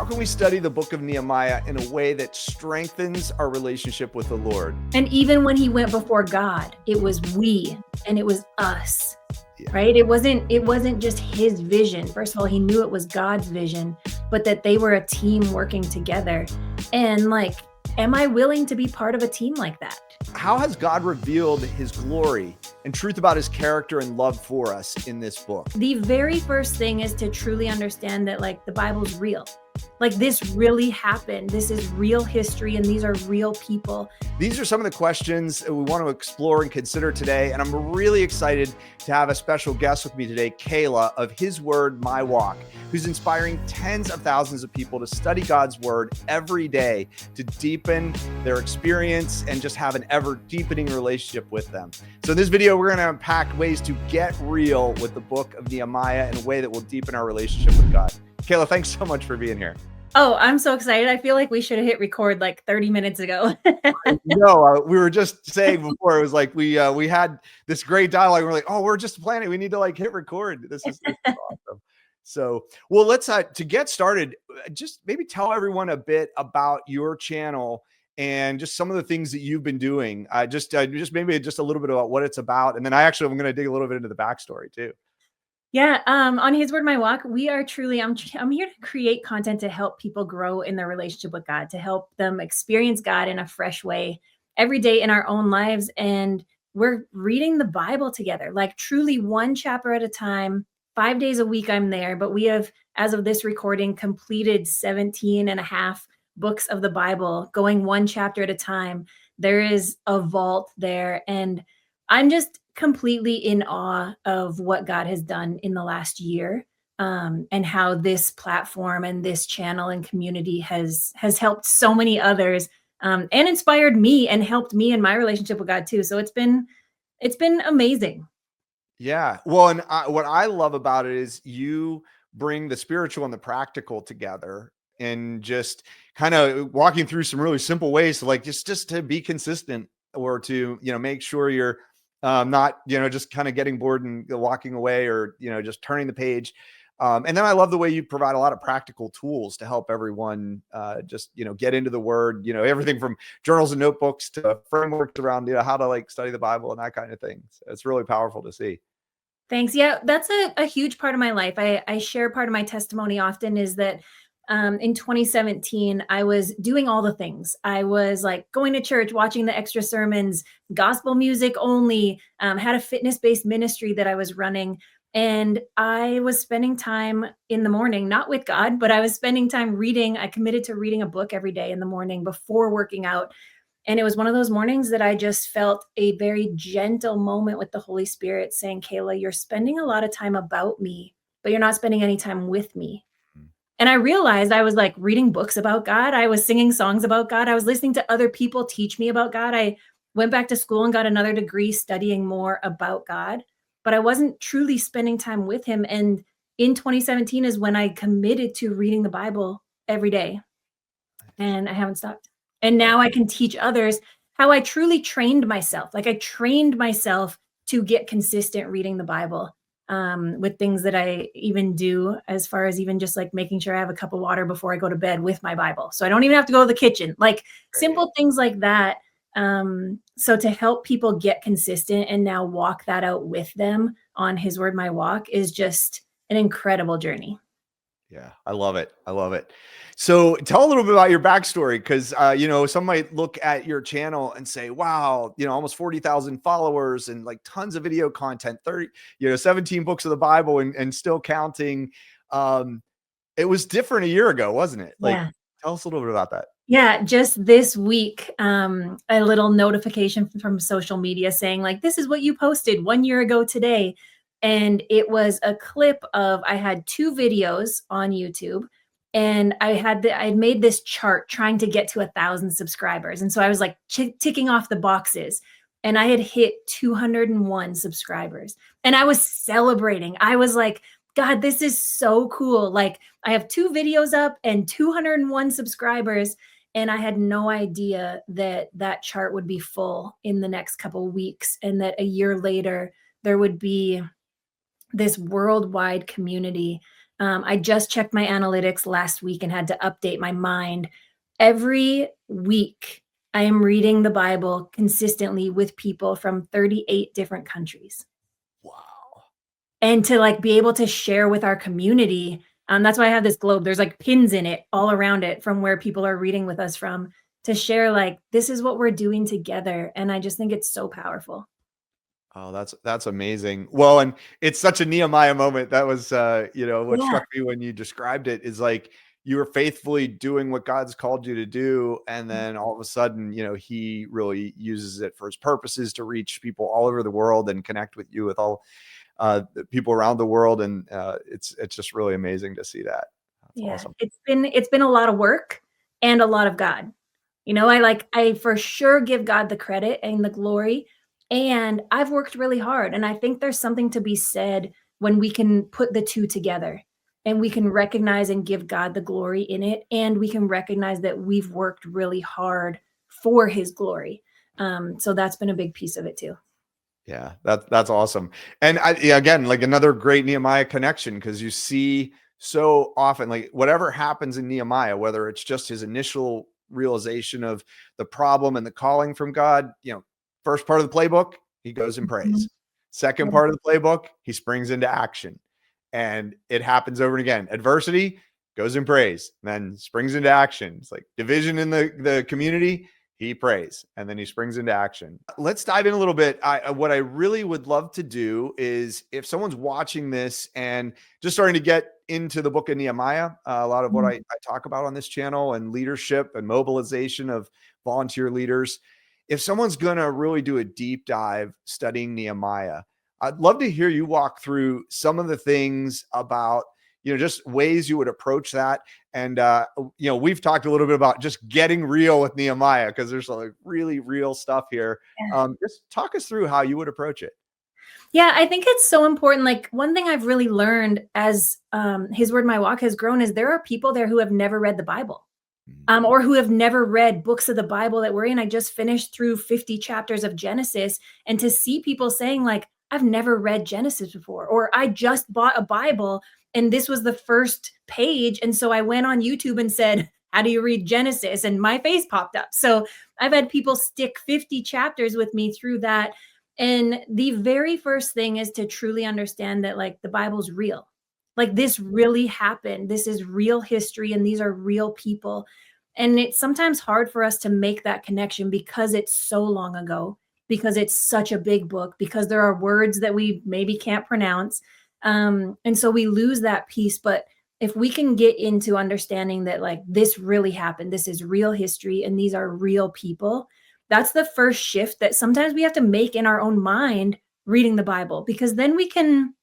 how can we study the book of Nehemiah in a way that strengthens our relationship with the Lord? And even when he went before God, it was we and it was us, Yeah. right? It wasn't just his vision. First of all, he knew it was God's vision, but that they were a team working together. And like, am I willing to be part of a team like that? How has God revealed his glory and truth about his character and love for us in this book? The very first thing is to truly understand that like the Bible's real. Like this really happened. This is real history and these are real people. These are some of the questions that we want to explore and consider today. And I'm really excited to have a special guest with me today, Kaela of His Word, My Walk, who's inspiring tens of thousands of people to study God's word every day to deepen their experience and just have an ever deepening relationship with them. So in this video, we're going to unpack ways to get real with the book of Nehemiah in a way that will deepen our relationship with God. Kaela, thanks so much for being here. Oh, I'm so excited. I feel like we should have hit record like 30 minutes ago. No, we were just saying before, it was like we had this great dialogue. We're like, oh, we're just planning. We need to like hit record. This is awesome. So, well, let's to get started, just maybe tell everyone a bit about your channel and just some of the things that you've been doing. Just maybe just a little bit about what it's about, and then I'm going to dig a little bit into the backstory too. Yeah, on His Word, My Walk, we are truly, I'm here to create content to help people grow in their relationship with God, to help them experience God in a fresh way every day in our own lives. And we're reading the Bible together, like truly one chapter at a time, 5 days a week I'm there. But we have, as of this recording, completed 17 and a half books of the Bible, going one chapter at a time. There is a vault there. And I'm just completely in awe of what God has done in the last year, and how this platform and this channel and community has helped so many others, and inspired me and helped me in my relationship with God too. So it's been amazing. Yeah. Well, and what I love about it is you bring the spiritual and the practical together and just kind of walking through some really simple ways to like just to be consistent or to, make sure you're not, just kind of getting bored and walking away or, just turning the page. And then I love the way you provide a lot of practical tools to help everyone just, get into the word, everything from journals and notebooks to frameworks around, how to like study the Bible and that kind of thing. So it's really powerful to see. Thanks. Yeah, that's a huge part of my life. I share part of my testimony often is that in 2017, I was doing all the things. I was like going to church, watching the extra sermons, gospel music only, had a fitness-based ministry that I was running. And I was spending time in the morning, not with God, but I was spending time reading. I committed to reading a book every day in the morning before working out. And it was one of those mornings that I just felt a very gentle moment with the Holy Spirit saying, Kaela, you're spending a lot of time about me, but you're not spending any time with me. And I realized I was like reading books about God. I was singing songs about God. I was listening to other people teach me about God. I went back to school and got another degree studying more about God, but I wasn't truly spending time with him. And in 2017 is when I committed to reading the Bible every day. And I haven't stopped. And now I can teach others how I truly trained myself. Like I trained myself to get consistent reading the Bible. With things that I even do as far as even just like making sure I have a cup of water before I go to bed with my Bible. So I don't even have to go to the kitchen, like simple things like that. So to help people get consistent and now walk that out with them on His Word, My Walk is just an incredible journey. Yeah, I love it. I love it. So tell a little bit about your backstory, because, some might look at your channel and say, wow, almost 40,000 followers and like tons of video content, 17 books of the Bible and still counting. It was different a year ago, wasn't it? Like, Yeah. Tell us a little bit about that. Yeah, just this week, a little notification from social media saying like, this is what you posted 1 year ago today. And it was a clip of, I had 2 videos on YouTube and I had made this chart trying to get to 1,000 subscribers. And so I was like ticking off the boxes and I had hit 201 subscribers and I was celebrating. I was like, God, this is so cool. Like I have 2 videos up and 201 subscribers. And I had no idea that that chart would be full in the next couple of weeks. And that a year later, there would be this worldwide community I just checked my analytics last week and had to update my mind. Every week, I am reading the Bible consistently with people from 38 different countries. Wow. And to like be able to share with our community, that's why I have this globe. There's like pins in it all around it from where people are reading with us from, to share like this is what we're doing together. And I just think it's so powerful. Oh, that's amazing. Well, and it's such a Nehemiah moment. That was, what Yeah. struck me when you described it is like you were faithfully doing what God's called you to do, and then all of a sudden, He really uses it for His purposes to reach people all over the world and connect with you with all the people around the world, and it's just really amazing to see that. That's Yeah, awesome. it's been a lot of work and a lot of God. I for sure give God the credit and the glory, and I've worked really hard, and I think there's something to be said when we can put the 2 together, and we can recognize and give God the glory in it, and we can recognize that we've worked really hard for His glory. So that's been a big piece of it too. Yeah, that's awesome. And yeah, again, like another great Nehemiah connection, because you see so often, like whatever happens in Nehemiah, whether it's just his initial realization of the problem and the calling from God, first part of the playbook, he goes and Mhm. prays. Second Yeah, part of the playbook, he springs into action. And it happens over and again. Adversity, goes and prays, then springs into action. It's like division in the community, he prays, and then he springs into action. Let's dive in a little bit. What I really would love to do is if someone's watching this and just starting to get into the book of Nehemiah, a lot of what mhm, I talk about on this channel and leadership and mobilization of volunteer leaders. If someone's going to really do a deep dive studying Nehemiah, I'd love to hear you walk through some of the things about, just ways you would approach that. And, we've talked a little bit about just getting real with Nehemiah because there's like really real stuff here. yeah. Just talk us through how you would approach it. Yeah, I think it's so important. Like one thing I've really learned as His Word My Walk has grown is there are people there who have never read the Bible, Mm. or who have never read books of the Bible that we're in. I just finished through 50 chapters of Genesis, and to see people saying like, "I've never read Genesis before," or "I just bought a Bible and this was the first page, and so I went on YouTube and said." How do you read Genesis? And my face popped up. So I've had people stick 50 chapters with me through that, and the very first thing is to truly understand that like the Bible's real. Like this really happened. This is real history and these are real people. And it's sometimes hard for us to make that connection because it's so long ago, because it's such a big book, because there are words that we maybe can't pronounce. And so we lose that piece. But if we can get into understanding that like this really happened, this is real history, and these are real people, that's the first shift that sometimes we have to make in our own mind reading the Bible, because then we can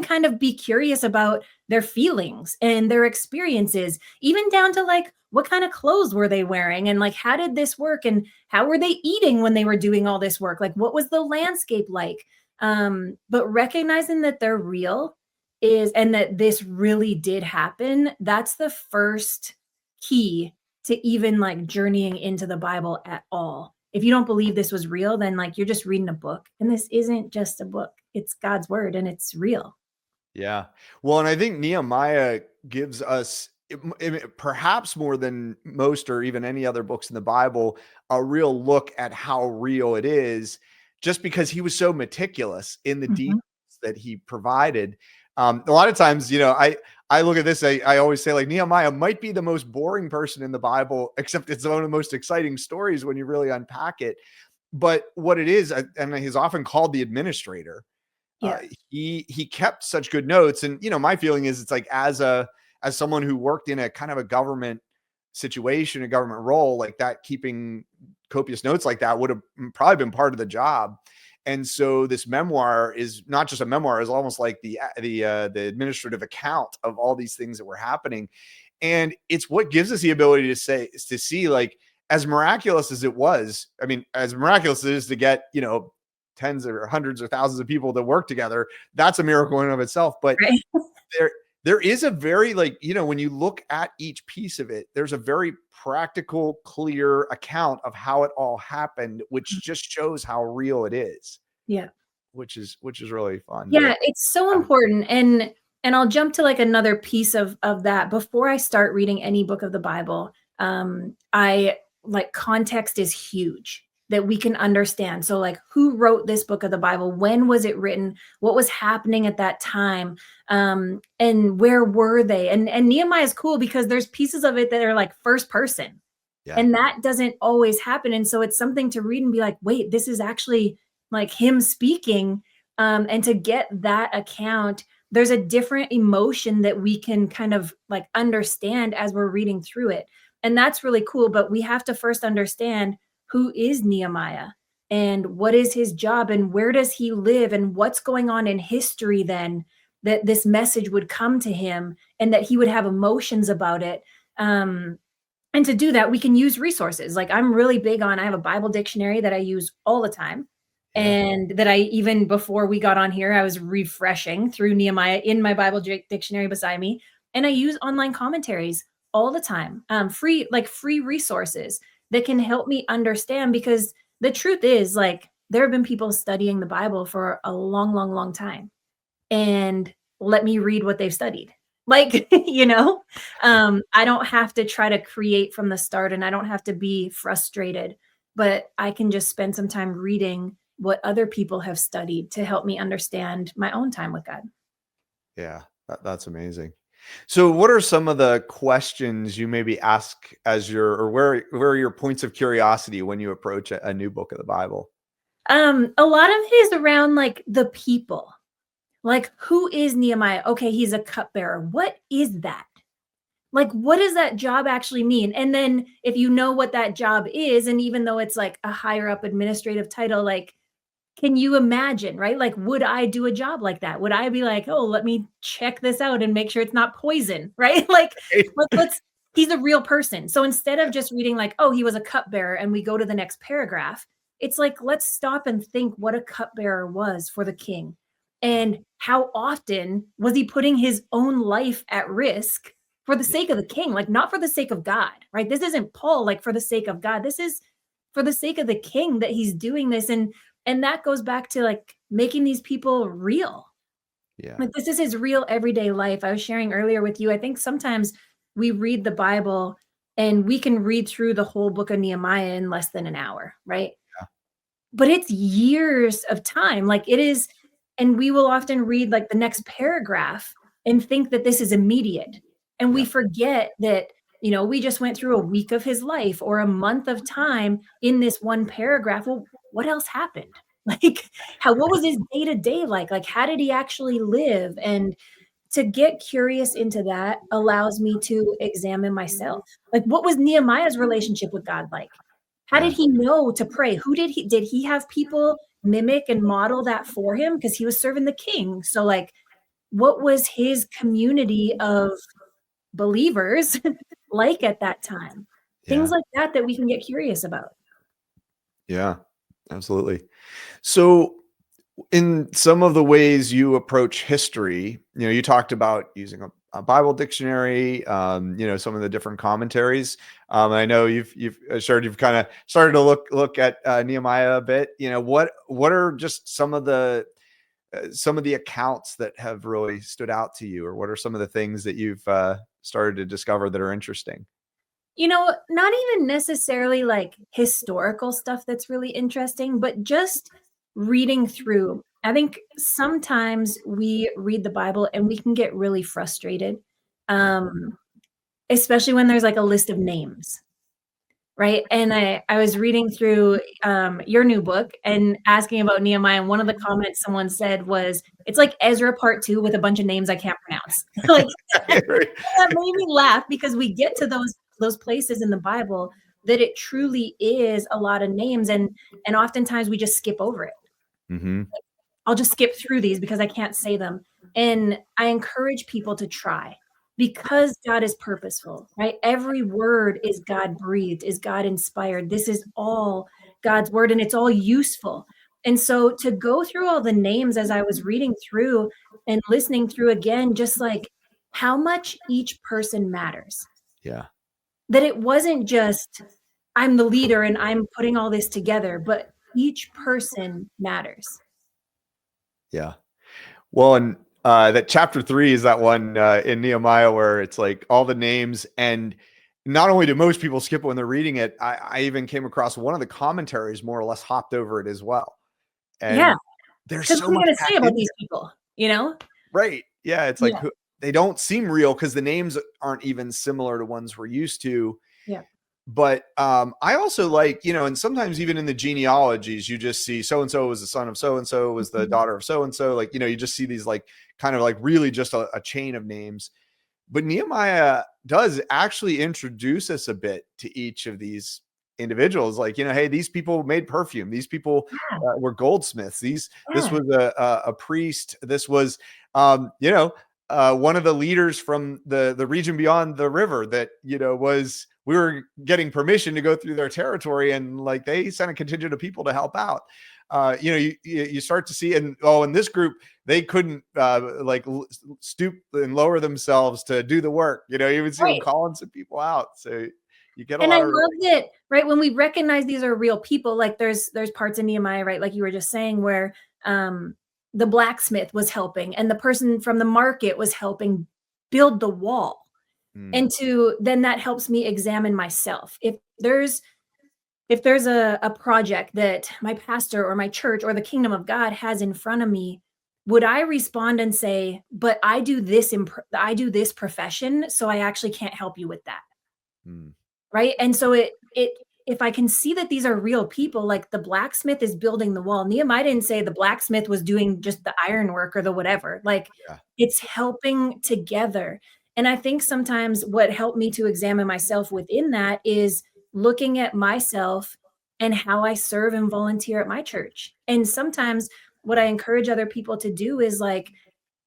kind of be curious about their feelings and their experiences, even down to like what kind of clothes were they wearing, and like how did this work, and how were they eating when they were doing all this work, like what was the landscape like. But recognizing that they're real is, and that this really did happen, that's the first key to even like journeying into the Bible at all. If you don't believe this was real, then like you're just reading a book, and this isn't just a book, it's God's word and it's real. Yeah. Well, and I think Nehemiah gives us, perhaps more than most or even any other books in the Bible, a real look at how real it is, just because he was so meticulous in the details Mhm. that he provided. A lot of times, I look at this, I always say like Nehemiah might be the most boring person in the Bible, except it's one of the most exciting stories when you really unpack it. But what it is, and he's often called the administrator, uh, Yeah. he kept such good notes. And my feeling is it's like as someone who worked in a kind of a government situation, a government role like that, keeping copious notes like that would have probably been part of the job. And so this memoir is not just a memoir; is almost like the administrative account of all these things that were happening. And it's what gives us the ability to see like, as miraculous as it was. I mean, as miraculous as it is to get tens or hundreds or thousands of people to work together, that's a miracle in and of itself. But Right. there there is a very, like, when you look at each piece of it, there's a very practical, clear account of how it all happened, which just shows how real it is, Yeah. which is really fun to. Yeah, it's so important. And And I'll jump to like another piece of that before I start reading any book of the Bible. I like context is huge that we can understand. So like who wrote this book of the Bible? When was it written? What was happening at that time? And where were they? And Nehemiah is cool because there's pieces of it that are like first person. Yeah. And that doesn't always happen. And so it's something to read and be like, wait, this is actually like him speaking. And to get that account, there's a different emotion that we can kind of like understand as we're reading through it. And that's really cool. But we have to first understand who is Nehemiah and what is his job and where does he live and what's going on in history then that this message would come to him and that he would have emotions about it. And to do that, we can use resources. Like I'm really big on, I have a Bible dictionary that I use all the time. Yeah. And that I, even before we got on here, I was refreshing through Nehemiah in my Bible dictionary beside me. And I use online commentaries all the time, free resources that can help me understand, because the truth is like, there have been people studying the Bible for a long, long, long time. And let me read what they've studied. Like, I don't have to try to create from the start and I don't have to be frustrated, but I can just spend some time reading what other people have studied to help me understand my own time with God. Yeah. That's amazing. So what are some of the questions you maybe ask as or where are your points of curiosity when you approach a new book of the Bible? A lot of it is around like the people. Like, who is Nehemiah? Okay, he's a cupbearer. What is that? Like, what does that job actually mean? And then if you know what that job is, and even though it's like a higher up administrative title, like, can you imagine, right? Like, would I do a job like that? Would I be like, oh, let me check this out and make sure it's not poison, right? Like, let's, he's a real person. So instead of just reading like, oh, he was a cupbearer and we go to the next paragraph, it's like, let's stop and think what a cupbearer was for the king. And how often was he putting his own life at risk for the Yeah. sake of the king, like not for the sake of God, right? This isn't Paul, like for the sake of God. This is for the sake of the king that he's doing this. And that goes back to like making these people real. Yeah. Like this is his real everyday life. I was sharing earlier with you. I think sometimes we read the Bible and we can read through the whole book of Nehemiah in less than an hour, right? But it's years of time. Like it is, and we will often read like the next paragraph and think that this is immediate. And we Yeah. forget that, we just went through a week of his life or a month of time in this one paragraph. Well, what else happened? Like what was his day to day like? Like, how did he actually live? And to get curious into that allows me to examine myself. Like, what was Nehemiah's relationship with God like? How did Yeah. he know to pray? Did he have people mimic and model that for him? Because he was serving the king. So, like, what was his community of believers like at that time? Things Yeah. like that we can get curious about. Yeah. Absolutely. So in some of the ways you approach history, you talked about using a Bible dictionary, some of the different commentaries. I know you've shared, you've kind of started to look at Nehemiah a bit. What are just some of the accounts that have really stood out to you, or what are some of the things that you've started to discover that are interesting? Not even necessarily like historical stuff that's really interesting, but just reading through. I think sometimes we read the Bible and we can get really frustrated, Yeah. um, especially when there's like a list of names, right? And I was reading through your new book and asking about Nehemiah, and one of the comments someone said was, "It's like Ezra Part 2 with a bunch of names I can't pronounce." Like that made me laugh because we get to those places in the Bible that it truly is a lot of names, and oftentimes we just skip over it. Hmm. I'll just skip through these because I can't say them. And I encourage people to try, because God is purposeful, right? Every word is God breathed, is God inspired. This is all God's word and it's all useful. And so to go through all the names as I was reading through and listening through again, just like how much each person matters, Yeah. that it wasn't just I'm the leader and I'm putting all this together, but each person matters. Yeah. Well, and that chapter 3 is that one in Nehemiah where it's like all the names, and not only do most people skip it when they're reading it, I even came across one of the commentaries more or less hopped over it as well. Yeah. And there's Because so what are you much going to say packed about in these there. people? You know? Right. Yeah. It's like Yeah. they don't seem real because the names aren't even similar to ones we're used to. Yeah. But I also like, and sometimes even in the genealogies, you just see so and so was the son of so and so, was the Mhm. daughter of so and so. Like, you just see these like kind of like really just a chain of names. But Nehemiah does actually introduce us a bit to each of these individuals. Like, hey, these people made perfume. These people Yeah. were goldsmiths. This Yeah. was a priest. This was, one of the leaders from the region beyond the river that, we were getting permission to go through their territory, and like they sent a contingent of people to help out. You start to see, and in this group, they couldn't stoop and lower themselves to do the work. You would see them Right. calling some people out. So you get a And I lot of love that, right? When we recognize these are real people, like there's parts in Nehemiah, right? Like you were just saying, where um the blacksmith was helping and the person from the market was helping build the wall. mm, And then that helps me examine myself. If there's a project that my pastor or my church or the kingdom of God has in front of me, would I respond and say, but I do this profession, so I actually can't help you with that. mm, Right? And so it if I can see that these are real people, like the blacksmith is building the wall. Nehemiah didn't say the blacksmith was doing just the ironwork or the whatever. Like yeah, it's helping together. And I think sometimes what helped me to examine myself within that is looking at myself and how I serve and volunteer at my church. And sometimes what I encourage other people to do is like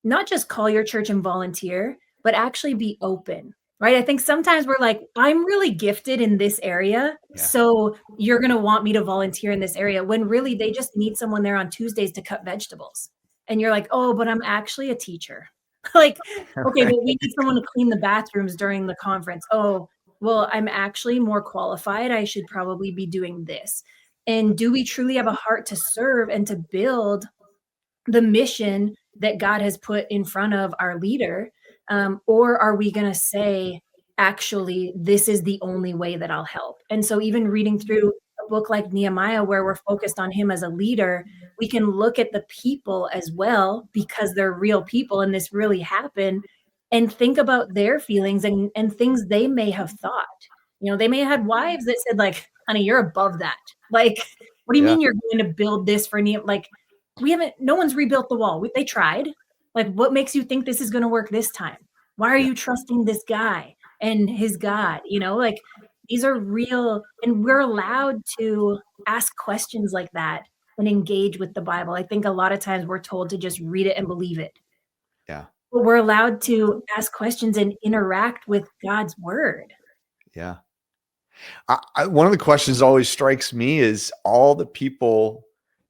not just call your church and volunteer, but actually be open, right? I think sometimes we're like, I'm really gifted in this area, yeah. so you're going to want me to volunteer in this area, when really they just need someone there on Tuesdays to cut vegetables. And you're like, oh, but I'm actually a teacher. Like, okay, Right. but we need someone to clean the bathrooms during the conference. Oh, well, I'm actually more qualified. I should probably be doing this. And do we truly have a heart to serve and to build the mission that God has put in front of our leader? Or are we going to say, actually, this is the only way that I'll help? And so, even reading through a book like Nehemiah, where we're focused on him as a leader, we can look at the people as well, because they're real people and this really happened, and think about their feelings and things they may have thought. They may have had wives that said, like, honey, you're above that. Like, what do you Yeah. mean you're going to build this for Nehemiah? Like, no one's rebuilt the wall. They tried. Like, what makes you think this is going to work this time? Why are Yeah. you trusting this guy and his God? Like, these are real, and we're allowed to ask questions like that and engage with the Bible. I think a lot of times we're told to just read it and believe it, Yeah. but we're allowed to ask questions and interact with God's word. Yeah. One of the questions that always strikes me is all the people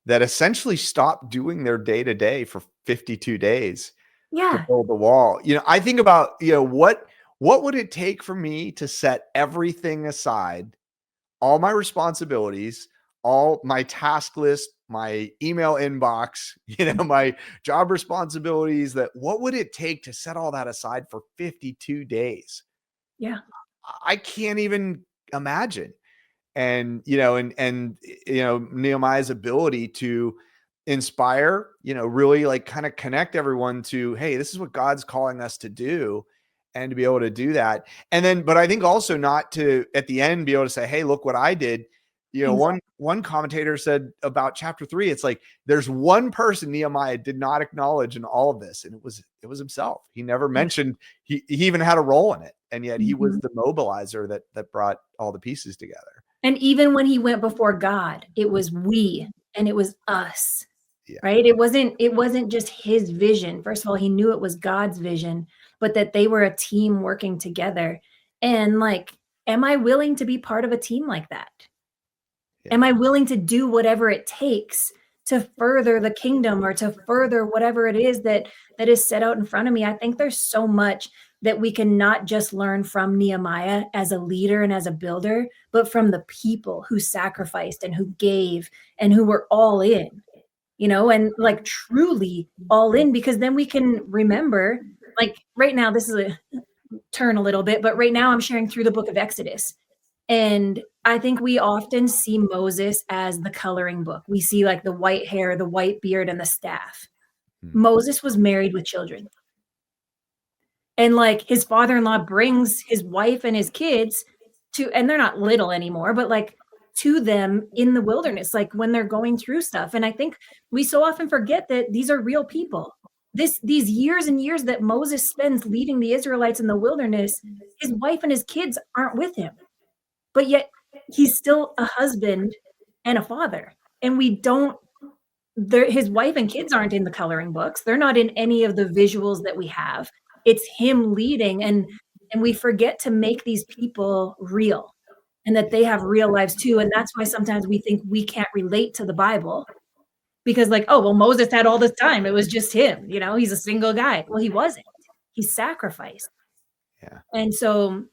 that essentially stopped doing their day to day for 52 days to Yeah. build the wall. I think about, what would it take for me to set everything aside, all my responsibilities, all my task list, my email inbox, my job responsibilities, that what would it take to set all that aside for 52 days? Yeah. I can't even imagine. And Nehemiah's ability to inspire, really like kind of connect everyone to, hey, this is what God's calling us to do, and to be able to do that. And then, but I think also not to at the end be able to say, hey, look what I did. Exactly. One commentator said about chapter 3, it's like there's one person Nehemiah did not acknowledge in all of this, and it was himself. He never Yeah. mentioned he even had a role in it, and yet he was Mhm. the mobilizer that brought all the pieces together. And even when he went before God, it was we and it was us. Yeah. Right? It wasn't just his vision. First of all, he knew it was God's vision, but that they were a team working together. And like, am I willing to be part of a team like that? Yeah. Am I willing to do whatever it takes to further the kingdom or to further whatever it is that is set out in front of me? I think there's so much that we can not just learn from Nehemiah as a leader and as a builder, but from the people who sacrificed and who gave and who were all in. and like truly all in, because then we can remember, like right now, this is a turn a little bit, but right now I'm sharing through the book of Exodus. And I think we often see Moses as the coloring book. We see like the white hair, the white beard, and the staff. Hmm. Moses was married with children. And like his father-in-law brings his wife and his kids to, and they're not little anymore, but like to them in the wilderness, like when they're going through stuff. And I think we so often forget that these are real people. These years and years that Moses spends leading the Israelites in the wilderness, his wife and his kids aren't with him, but yet he's still a husband and a father. And we don't, his wife and kids aren't in the coloring books. They're not in any of the visuals that we have. It's him leading, and we forget to make these people real, and that they have real lives too. And that's why sometimes we think we can't relate to the Bible, because like, oh, well, Moses had all this time. It was just him, he's a single guy. Well, he wasn't. He sacrificed. Yeah. And so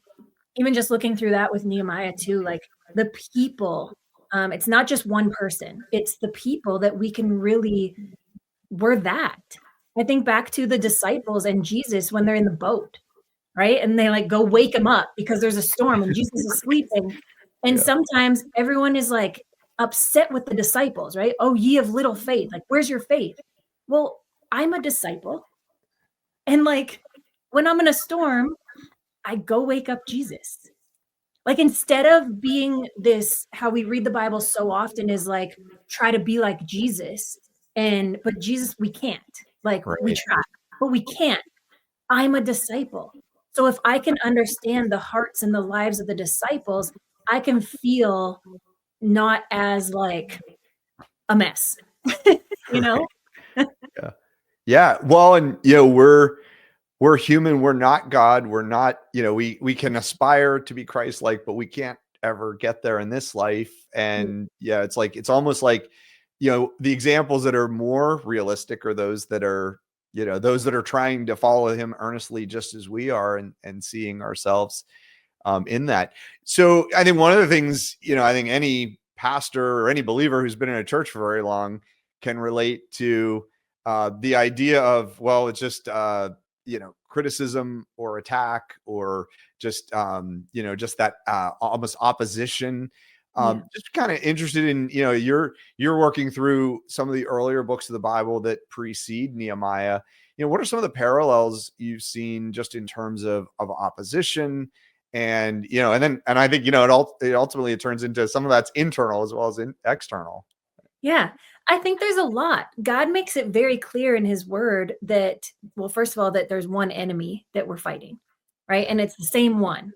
even just looking through that with Nehemiah too, like the people, it's not just one person, it's the people that we can really, we're that. I think back to the disciples and Jesus when they're in the boat, right? And they like go wake him up because there's a storm and Jesus is sleeping. And Yeah. sometimes everyone is like upset with the disciples, right? Oh, ye of little faith. Like, where's your faith? Well, I'm a disciple. And like when I'm in a storm, I go wake up Jesus. Like instead of being this, how we read the Bible so often is like try to be like Jesus. But Jesus, we can't. Like we Right. try, but we can't. I'm a disciple. So if I can understand the hearts and the lives of the disciples, I can feel not as like a mess, you know? Right. Yeah. Yeah. Well, and we're human. We're not God. We're not, we can aspire to be Christ-like, but we can't ever get there in this life. And yeah, it's almost like, the examples that are more realistic are those that are trying to follow him earnestly, just as we are, and seeing ourselves in that. So I think one of the things, I think any pastor or any believer who's been in a church for very long can relate to the idea of, well, it's just, criticism or attack, or just, just that almost opposition. Yeah. Just kind of interested in, you're working through some of the earlier books of the Bible that precede Nehemiah. What are some of the parallels you've seen just in terms of opposition? And and I think it ultimately it turns into some of that's internal as well as external. Yeah. I think there's a lot. God makes it very clear in his word that, well, first of all, that there's one enemy that we're fighting, right? And it's the same one.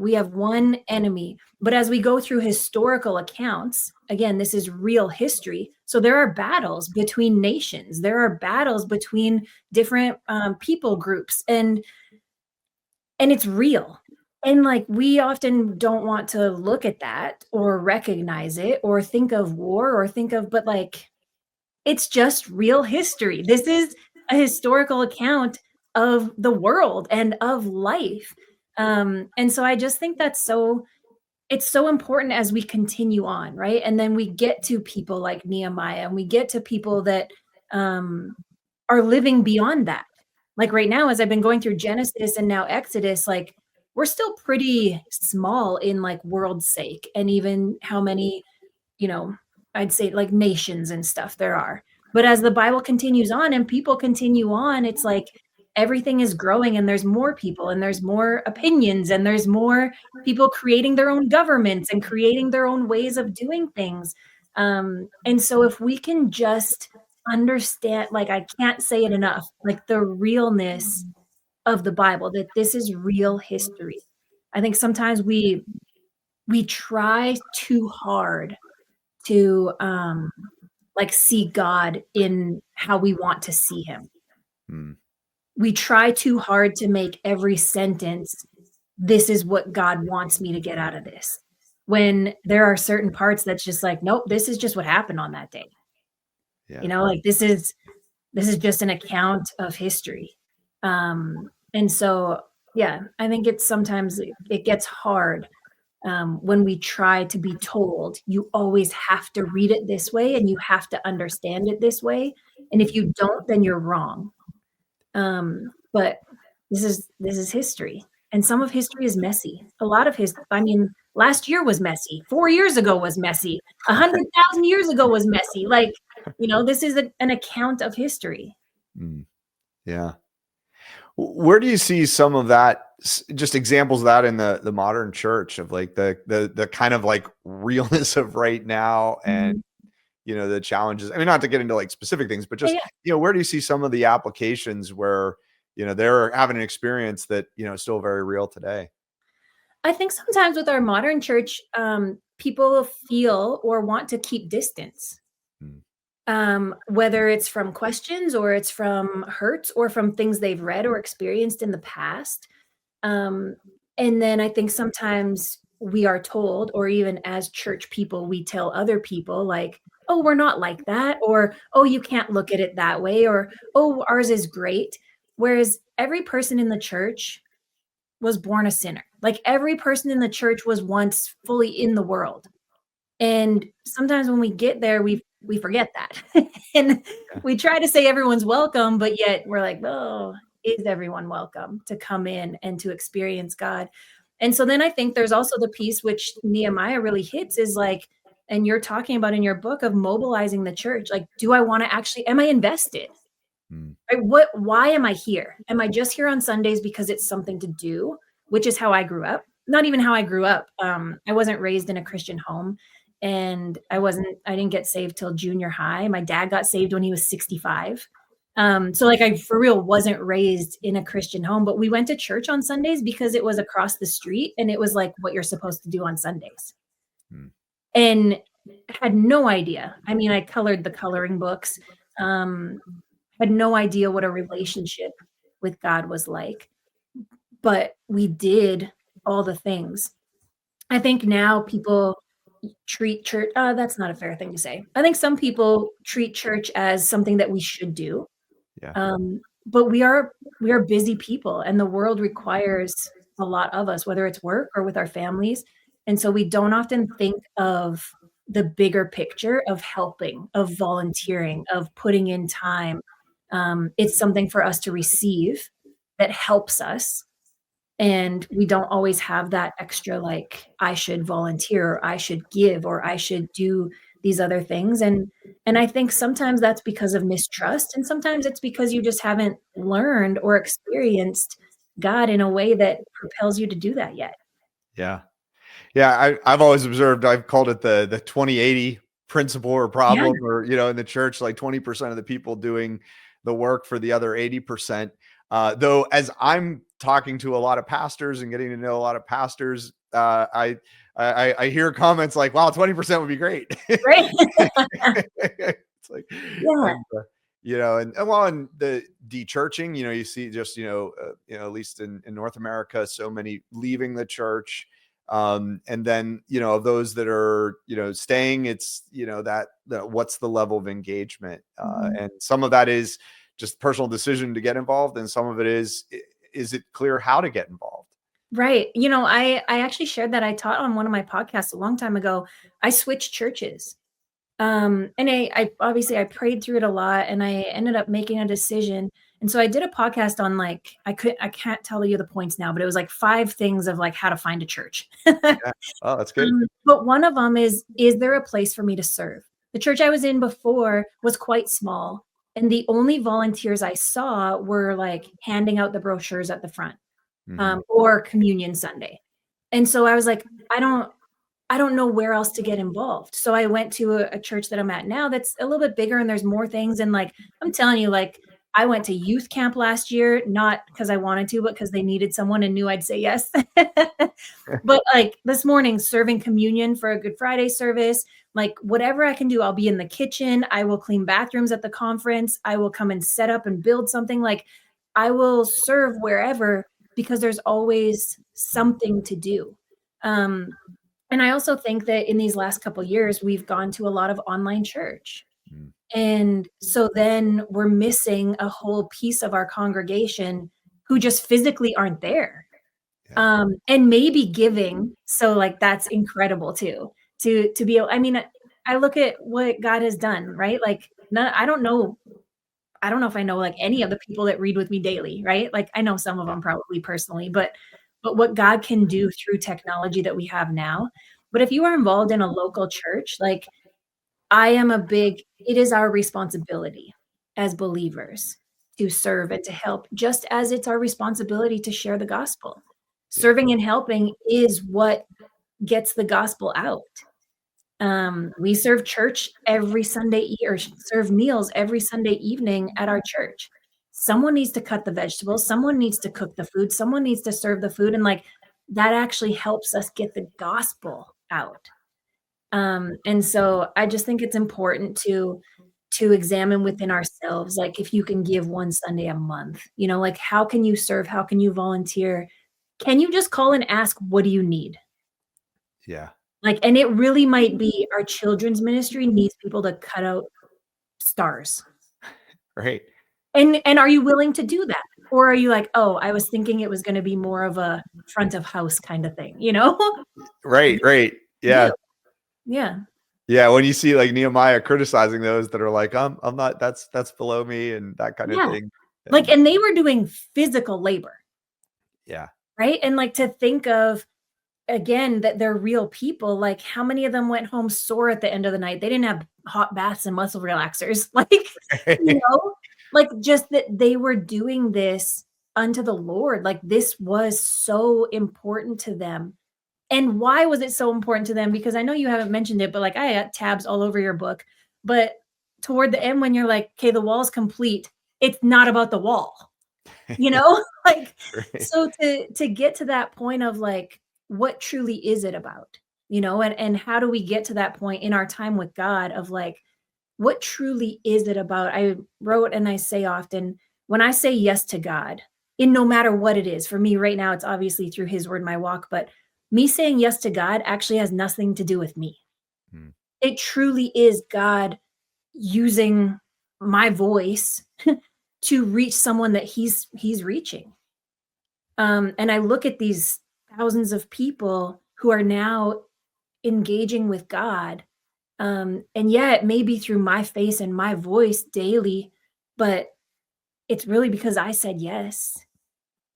We have one enemy. But as we go through historical accounts, again, this is real history. So there are battles between nations, there are battles between different people groups, and it's real. And like we often don't want to look at that or recognize it or think of war or think of, but like it's just real history. This is a historical account of the world and of life. And so I just think it's so important as we continue on, right? And then we get to people like Nehemiah, and we get to people that um, are living beyond that. Like right now, as I've been going through Genesis and now Exodus, like we're still pretty small in like world's sake, and even how many, you know, I'd say like nations and stuff there are. But as the Bible continues on and people continue on, it's like everything is growing, and there's more people and there's more opinions and there's more people creating their own governments and creating their own ways of doing things. And so if we can just understand, like I can't say it enough, like the realness of the Bible, that this is real history. I think sometimes we try too hard to like see God in how we want to see him. Hmm. We try too hard to make every sentence, this is what God wants me to get out of this. When there are certain parts that's just like, nope, this is just what happened on that day. Yeah. Like this is just an account of history. And so yeah, I think it's sometimes it gets hard when we try to be told, you always have to read it this way and you have to understand it this way. And if you don't, then you're wrong. But this is history. And some of history is messy. A lot of I mean, last year was messy. 4 years ago was messy. 100,000 years ago was messy. Like, this is an account of history. Mm, yeah. Where do you see some of that, just examples of that in the modern church, of like the kind of like realness of right now, and Mhm. the challenges? I mean, not to get into like specific things, but Yeah, just yeah. where do you see some of the applications where they're having an experience that is still very real today? I think sometimes with our modern church, people feel or want to keep distance. Mm, Whether it's from questions or it's from hurts or from things they've read or experienced in the past. Um, and then I think sometimes we are told, or even as church people, we tell other people, like, oh, we're not like that, or oh, you can't look at it that way, or oh, ours is great. Whereas every person in the church was born a sinner. Like every person in the church was once fully in the world. And sometimes when we get there, we forget that. And yeah. we try to say everyone's welcome, but yet we're like, "Oh, is everyone welcome to come in and to experience God?" And so then I think there's also the piece which Nehemiah really hits is like, and you're talking about in your book, of mobilizing the church. Like, do I wanna actually am I invested? Mm, Right, why am I here? Am I just here on Sundays because it's something to do, which is how I grew up. Not even how I grew up. I wasn't raised in a Christian home, and I didn't get saved till junior high. My dad got saved when he was 65. So like I for real wasn't raised in a Christian home, but we went to church on Sundays because it was across the street and it was like what you're supposed to do on Sundays. mm, And had no idea. I mean, I colored the coloring books. Um, had no idea what a relationship with God was like, but we did all the things. I think now people treat church that's not a fair thing to say. I think some people treat church as something that we should do. yeah. But we are busy people and the world requires a lot of us, whether it's work or with our families. And so we don't often think of the bigger picture of helping, of volunteering, of putting in time. It's something for us to receive that helps us. And we don't always have that extra, like, I should volunteer, or I should give, or I should do these other things. And I think sometimes that's because of mistrust, and sometimes it's because you just haven't learned or experienced God in a way that propels you to do that yet. Yeah. Yeah, I've always observed, I've called it the 20/80 principle or Yeah, problem, or in the church, like 20% of the people doing the work for the other 80%. Though as I'm talking to a lot of pastors and getting to know a lot of pastors, I hear comments like, "Wow, 20% would be great." right? It's like, Yeah. and well, and the de-churching, you see just, at least in North America, so many leaving the church. And then, of those that are, staying, it's, what's the level of engagement? Mhm. And some of that is just personal decision to get involved. And some of it is it clear how to get involved? Right. I actually shared that I taught on one of my podcasts a long time ago. I switched churches. And I obviously I prayed through it a lot and I ended up making a decision. And so I did a podcast on like I can't tell you the points now, but it was like 5 things of like how to find a church. Yeah. Oh, that's good. But one of them is there a place for me to serve? The church I was in before was quite small, and the only volunteers I saw were like handing out the brochures at the front, Hmm. or communion Sunday. And so I was like, I don't know where else to get involved. So I went to a church that I'm at now that's a little bit bigger and there's more things. And like, I'm telling you, like, I went to youth camp last year, not because I wanted to, but because they needed someone and knew I'd say yes. But like this morning, serving communion for a Good Friday service, like whatever I can do, I'll be in the kitchen. I will clean bathrooms at the conference. I will come and set up and build something. Like I will serve wherever because there's always something to do. Um, and I also think that in these last couple years, we've gone to a lot of online church. Mm. And so then we're missing a whole piece of our congregation who just physically aren't there. Yeah. And maybe giving. So like that's incredible too. To be able, I mean, I look at what God has done, right? Like none, I don't know if I know like any of the people that read with me daily, right? Like I know some of Yeah. them probably personally, but what God can do through technology that we have now. But if you are involved in a local church, like I am a big, it is our responsibility as believers to serve and to help, just as it's our responsibility to share the gospel. Yeah. Serving and helping is what gets the gospel out. We serve church every Sunday or serve meals every Sunday evening at our church. Someone needs to cut the vegetables, someone needs to cook the food, someone needs to serve the food, and like that actually helps us get the gospel out. And so I just think it's important to examine within ourselves, like if you can give one Sunday a month, you know, like how can you serve? How can you volunteer? Can you just call and ask, what do you need? Yeah. Like, and it really might be our children's ministry needs people to cut out stars. Right. And are you willing to do that? Or are you like, "Oh, I was thinking it was gonna be more of a front of house kind of thing," you know? Right. Big Right. Yeah. deal. Yeah. Yeah. When you see like Nehemiah criticizing those that are like, I'm not, that's below me and that kind of Yeah. thing. Like, And and they were doing physical labor, yeah. right? And, like, to think of, again, that they're real people, like, how many of them went home sore at the end of the night? They didn't have hot baths and muscle relaxers, like, you know? Like, just that they were doing this unto the Lord, like, this was so important to them. And why was it so important to them? Because I know you haven't mentioned it, but, like, I got tabs all over your book, but toward the end when you're like, "Okay, the wall's complete," it's not about the wall. You know? Like, Right. so to get to that point of, like, what truly is it about? You know, and how do we get to that point in our time with God of, like, what truly is it about? I wrote and I say often, when I say yes to God, in no matter what it is, for me right now, it's obviously through his word, my walk, but me saying yes to God actually has nothing to do with me. Mm. It truly is God using my voice to reach someone that he's reaching. And I look at these thousands of people who are now engaging with God. And yeah, it may be through my face and my voice daily, but it's really because I said yes.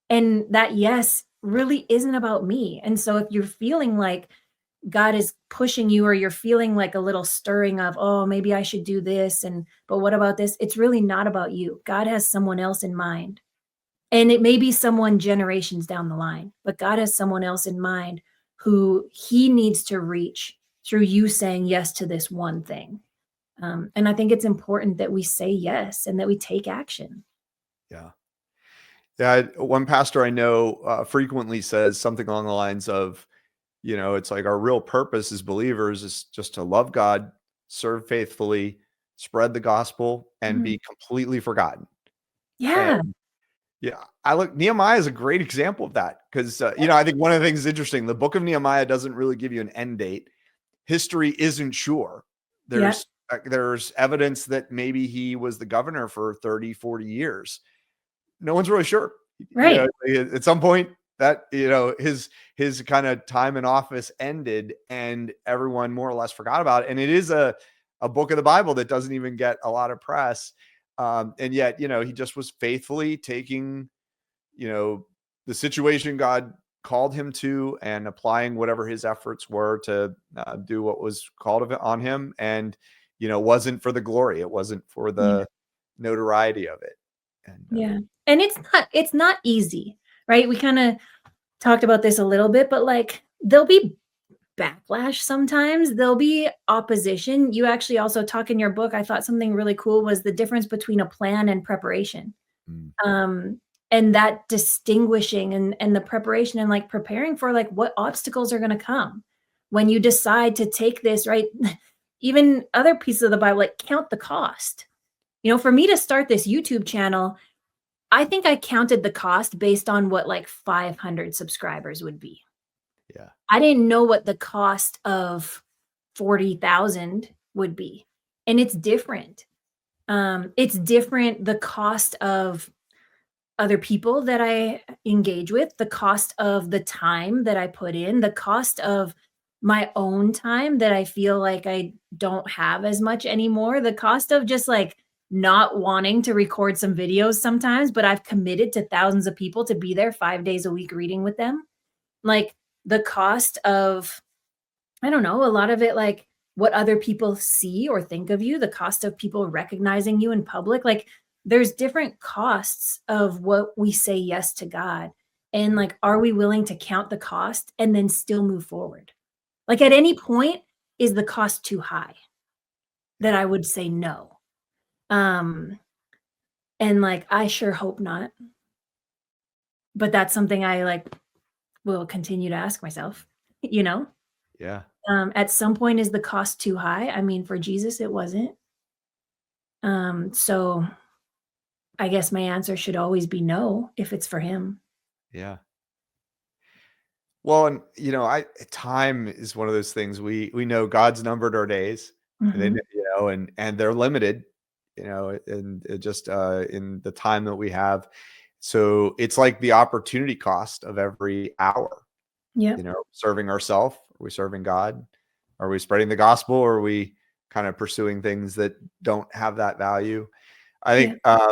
And that yes really isn't about me. And so if you're feeling like God is pushing you, or you're feeling like a little stirring of, oh, maybe I should do this. And, but what about this? It's really not about you. God has someone else in mind. And it may be someone generations down the line, but God has someone else in mind who he needs to reach through you saying yes to this one thing. And I think it's important that we say yes and that we take action. Yeah. Yeah. One pastor I know frequently says something along the lines of, it's like our real purpose as believers is just to love God, serve faithfully, spread the gospel, and Mhm. be completely forgotten. And Yeah. yeah, Nehemiah is a great example of that because, I think one of the things is interesting. The book of Nehemiah doesn't really give you an end date. History isn't sure. Yeah. There's evidence that maybe he was the governor for 30, 40 years. No one's really sure. Right. At some point that, his kind of time in office ended and everyone more or less forgot about it. And it is a book of the Bible that doesn't even get a lot of press. And yet, he just was faithfully taking, you know, the situation God called him to and applying whatever his efforts were to do what was called on him. And, it wasn't for the glory. It wasn't for Yeah. the notoriety of it. And Yeah. And it's not easy, right? We kind of talked about this a little bit, but like there'll be backlash sometimes. There'll be opposition. You actually also talk in your book, I thought something really cool was the difference between a plan and preparation. mm, Um, and that distinguishing and the preparation and like preparing for like what obstacles are going to come when you decide to take this, right? Even other pieces of the Bible, like count the cost. You know, for me to start this YouTube channel, I think I counted the cost based on what like 500 subscribers would be. yeah, I didn't know what the cost of 40,000 would be. And it's different. It's different the cost of other people that I engage with, the cost of the time that I put in, the cost of my own time that I feel like I don't have as much anymore, the cost of just like not wanting to record some videos sometimes, but I've committed to thousands of people to be there 5 days a week reading with them. Like the cost of, I don't know, a lot of it, like what other people see or think of you, the cost of people recognizing you in public. Like there's different costs of what we say yes to God. And like, are we willing to count the cost and then still move forward? Like at any point, is the cost too high that I would say no? Um, and like, I sure hope not. But that's something I like will continue to ask myself, you know? Yeah. At some point, is the cost too high? I mean, for Jesus, it wasn't. So I guess my answer should always be no if it's for him. Yeah. Well, and time is one of those things we know God's numbered our days, and Mhm. and they're limited, and it just in the time that we have. So it's like the opportunity cost of every hour, Yep. serving ourselves. Are we serving God? Are we spreading the gospel? Or are we kind of pursuing things that don't have that value? I think, Yep.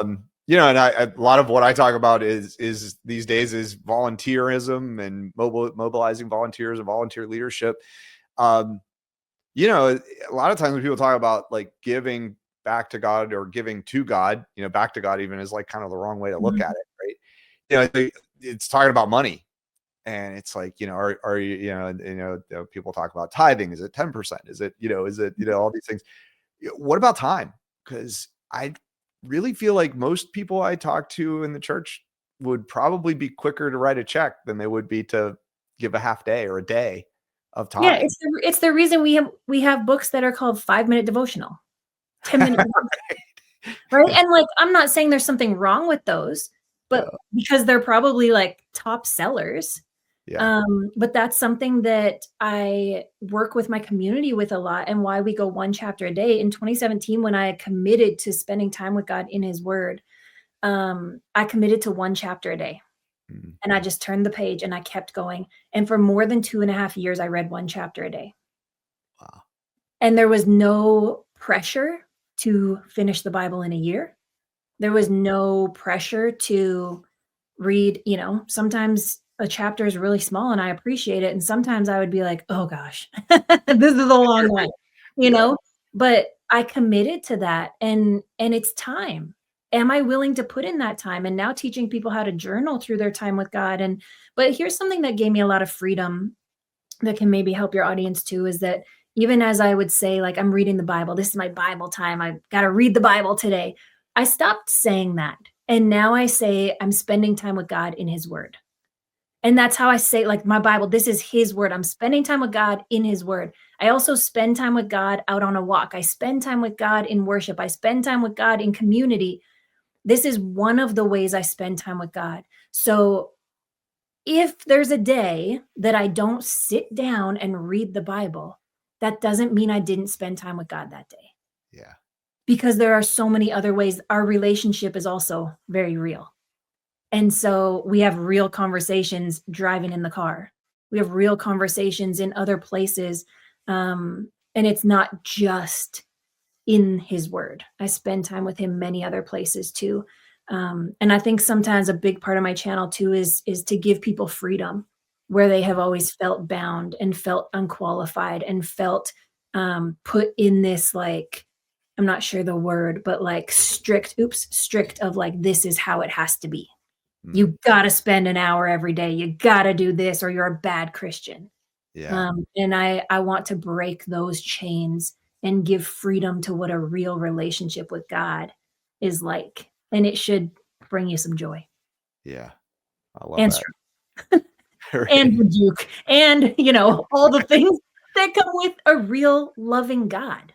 and a lot of what I talk about is these days is volunteerism and mobilizing volunteers and volunteer leadership. Um, a lot of times when people talk about like giving back to God or giving to God, back to God even is like kind of the wrong way to look at Mhm. it, right? It's talking about money. And it's like, are you, people talk about tithing. Is it 10%? Is it, all these things. What about time? Because I really feel like most people I talk to in the church would probably be quicker to write a check than they would be to give a half day or a day of Yeah, time. it's the reason we have books that are called 5-minute devotional, 10-minute devotional, right? And, like, I'm not saying there's something wrong with those, but No. because they're probably, like, top sellers. Yeah. But that's something that I work with my community with a lot, and why we go 1 chapter a day. In 2017, when I committed to spending time with God in his word, I committed to 1 chapter a day, Mhm. and I just turned the page and I kept going. And for more than 2.5 years, I read 1 chapter a day. Wow. And there was no pressure to finish the Bible in a year. There was no pressure to read, sometimes a chapter is really small and I appreciate it. And sometimes I would be like, oh gosh, this is a long one, you Yeah. know? But I committed to that, and it's time. Am I willing to put in that time? And now teaching people how to journal through their time with God. But here's something that gave me a lot of freedom that can maybe help your audience too, is that even as I would say, like, I'm reading the Bible, this is my Bible time, I've got to read the Bible today. I stopped saying that. And now I say, I'm spending time with God in his word. And that's how I say, like, my Bible, this is his word. I'm spending time with God in his word. I also spend time with God out on a walk. I spend time with God in worship. I spend time with God in community. This is one of the ways I spend time with God. So if there's a day that I don't sit down and read the Bible, that doesn't mean I didn't spend time with God that day, Yeah. because there are so many other ways. Our relationship is also very real. And so we have real conversations driving in the car. We have real conversations in other places. And it's not just in his word. I spend time with him many other places too. And I think sometimes a big part of my channel too is to give people freedom where they have always felt bound and felt unqualified and felt put in this, like, I'm not sure the word, but like strict of like, this is how it has to be. Mm. You got to spend an hour every day. You got to do this or you're a bad Christian. Yeah. And I want to break those chains and give freedom to what a real relationship with God is like. And it should bring you some joy Yeah. I love and that. strength and Right. rebuke and, all the things that come with a real loving God.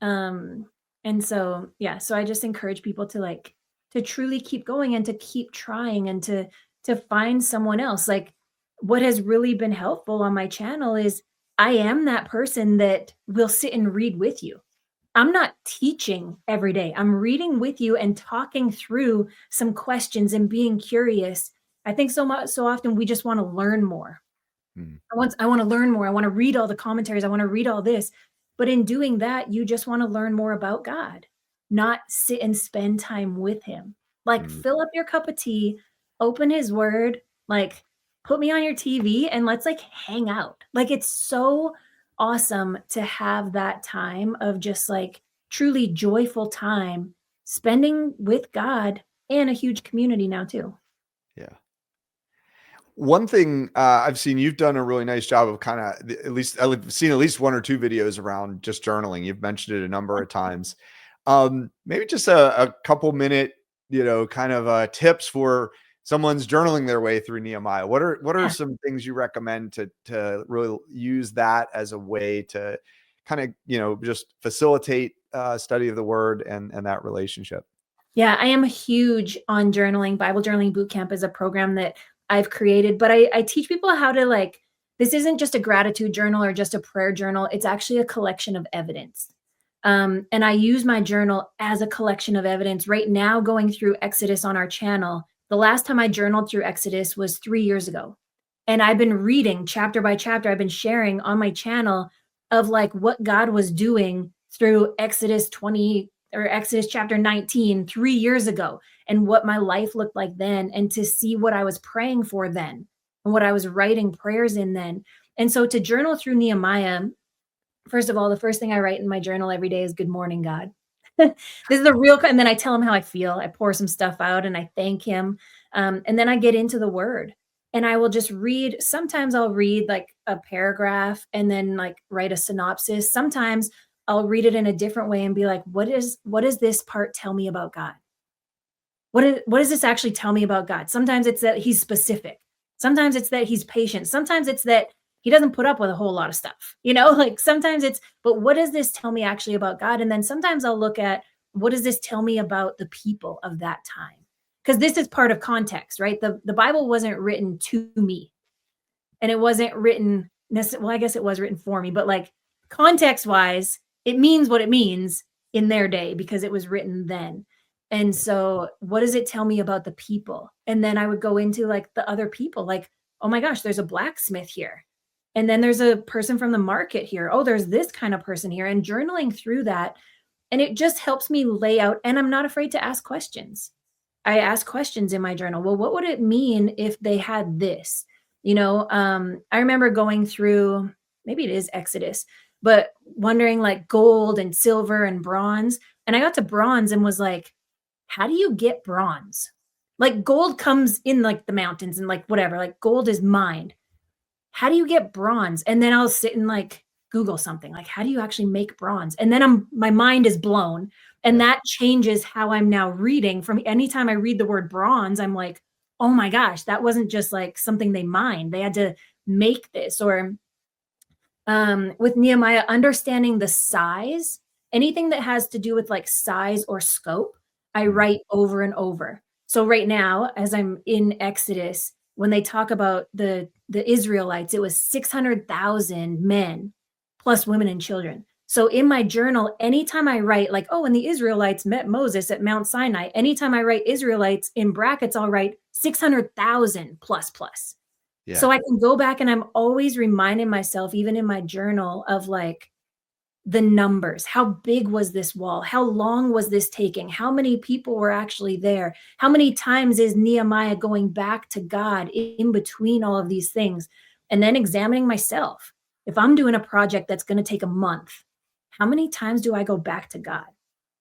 Um, and so, yeah, so I just encourage people to like, to truly keep going and to keep trying and to find someone else. Like, what has really been helpful on my channel is I am that person that will sit and read with you. I'm not teaching every day. I'm reading with you and talking through some questions and being curious. I think so often we just want to learn more. Mm, I want to learn more. I want to read all the commentaries. I want to read all this. But in doing that, you just want to learn more about God, not sit and spend time with him. Like mm, fill up your cup of tea, open his word, like put me on your TV and let's like hang out. Like it's so awesome to have that time of just like truly joyful time spending with God and a huge community now too. yeah. One thing I've seen you've done a really nice job of kind of at least I've seen at least one or two videos around just journaling. You've mentioned it a number of times. Maybe just a couple minute, kind of tips for someone's journaling their way through Nehemiah. What are Yeah. some things you recommend to really use that as a way to kind of just facilitate study of the word and that relationship? Yeah, I am huge on journaling. Bible Journaling Boot Camp is a program that I've created, but I teach people how to like, this isn't just a gratitude journal or just a prayer journal. It's actually a collection of evidence. And I use my journal as a collection of evidence. Right now, going through Exodus on our channel, the last time I journaled through Exodus was 3 years ago. And I've been reading chapter by chapter, I've been sharing on my channel of like what God was doing through Exodus 20 or Exodus chapter 19 3 years ago and what my life looked like then, and to see what I was praying for then and what I was writing prayers in then. And so to journal through Nehemiah, first of all, the first thing I write in my journal every day is good morning, God. This is the real, and then I tell him how I feel. I pour some stuff out and I thank him. And then I get into the word and I will just read. Sometimes I'll read like a paragraph and then like write a synopsis. Sometimes I'll read it in a different way and be like, what does this part tell me about God? What does this actually tell me about God? Sometimes it's that he's specific. Sometimes it's that he's patient. Sometimes it's that he doesn't put up with a whole lot of stuff. Like sometimes it's, but what does this tell me actually about God? And then sometimes I'll look at, what does this tell me about the people of that time? Because this is part of context, right? The Bible wasn't written to me, and it wasn't written well, I guess it was written for me, but like context wise, it means what it means in their day because it was written then. And so what does it tell me about the people? And then I would go into like the other people, like, oh my gosh, there's a blacksmith here, and then there's a person from the market here, oh there's this kind of person here, and journaling through that. And it just helps me lay out, and I'm not afraid to ask questions. I ask questions in my journal. Well, what would it mean if they had this? I remember going through, maybe it is Exodus, but wondering like gold and silver and bronze. And I got to bronze and was like, how do you get bronze? Like gold comes in like the mountains and like whatever, like gold is mined. How do you get bronze? And then I'll sit and like Google something like, how do you actually make bronze? And then my mind is blown. And Yeah. that changes how I'm now reading. From anytime I read the word bronze, I'm like, oh my gosh, that wasn't just like something they mined. They had to make this. Or with Nehemiah, understanding the size, anything that has to do with like size or scope, I Mm, write over and over. So right now, as I'm in Exodus, when they talk about the Israelites, it was 600,000 men plus women and children. So in my journal, anytime I write like, oh, and the Israelites met Moses at Mount Sinai, anytime I write Israelites in brackets, I'll write 600,000 plus plus. yeah. So I can go back and I'm always reminding myself, even in my journal, of like the numbers. How big was this wall? How long was this taking? How many people were actually there? How many times is Nehemiah going back to God in between all of these things? And then examining myself. If I'm doing a project that's going to take a month, how many times do I go back to God?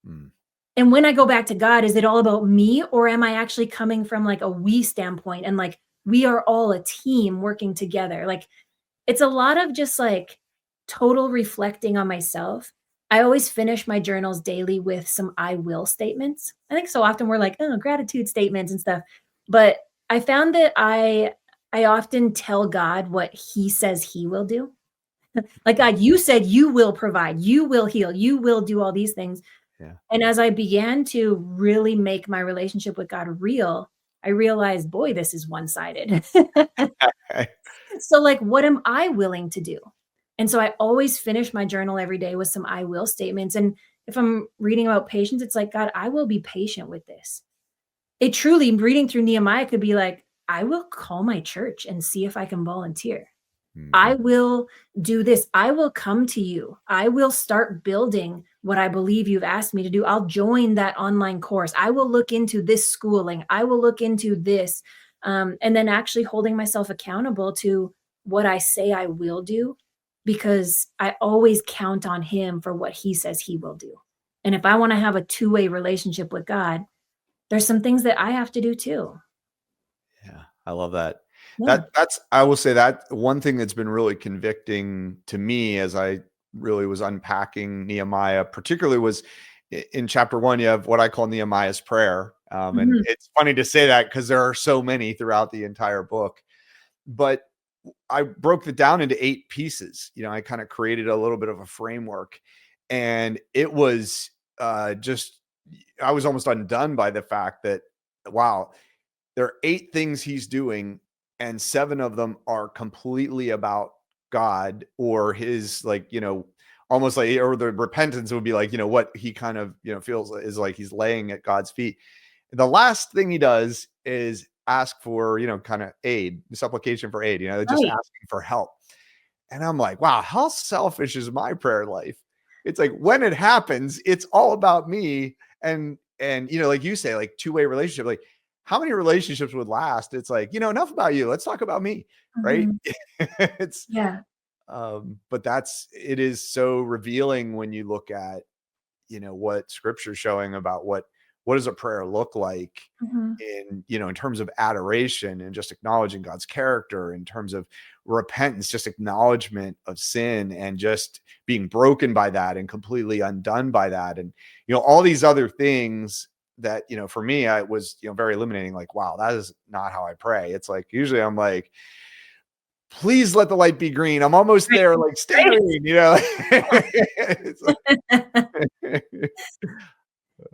Mm, And when I go back to God, is it all about me, or am I actually coming from like a we standpoint and like we are all a team working together? Like it's a lot of just like total reflecting on myself. I always finish my journals daily with some I will statements. I think so often we're like, oh, gratitude statements and stuff. But I found that I often tell God what he says he will do. Like, God, you said you will provide, you will heal, you will do all these things. yeah. And as I began to really make my relationship with God real, I realized, boy, this is one-sided. So, like, what am I willing to do? And so I always finish my journal every day with some I will statements. And if I'm reading about patience, it's like, God, I will be patient with this. It truly, reading through Nehemiah could be like, I will call my church and see if I can volunteer. I Mhm. will do this. I will come to you. I will start building what I believe you've asked me to do. I'll join that online course. I will look into this schooling. I will look into this. And then actually holding myself accountable to what I say I will do, because I always count on him for what he says he will do. And if I want to have a two-way relationship with God, there's some things that I have to do too. Yeah, I love that. Yeah. That's I will say that one thing that's been really convicting to me as I really was unpacking Nehemiah, particularly was in chapter 1, you have what I call Nehemiah's prayer. And Mhm. it's funny to say that because there are so many throughout the entire book. But I broke it down into 8 pieces. I kind of created a little bit of a framework, and it was just I was almost undone by the fact that wow, there are 8 things he's doing, and 7 of them are completely about God or his, like, almost like, or the repentance would be like, what he kind of, feels is like he's laying at God's feet. The last thing he does is ask for, kind of aid, supplication for aid, just Right. asking for help. And I'm like, wow, how selfish is my prayer life? It's like when it happens, it's all about me. And like you say, like two-way relationship, like how many relationships would last? It's like, enough about you. Let's talk about me. Right. Mhm. it's Yeah. but it is so revealing when you look at, what scripture's showing about what does a prayer look like Mhm. in terms of adoration and just acknowledging God's character, in terms of repentance, just acknowledgement of sin and just being broken by that and completely undone by that. And, all these other things that, for me, I was, very eliminating, like, wow, that is not how I pray. It's like, usually I'm like, please let the light be green. I'm almost Right. there. Like, stay Right. green, It's like,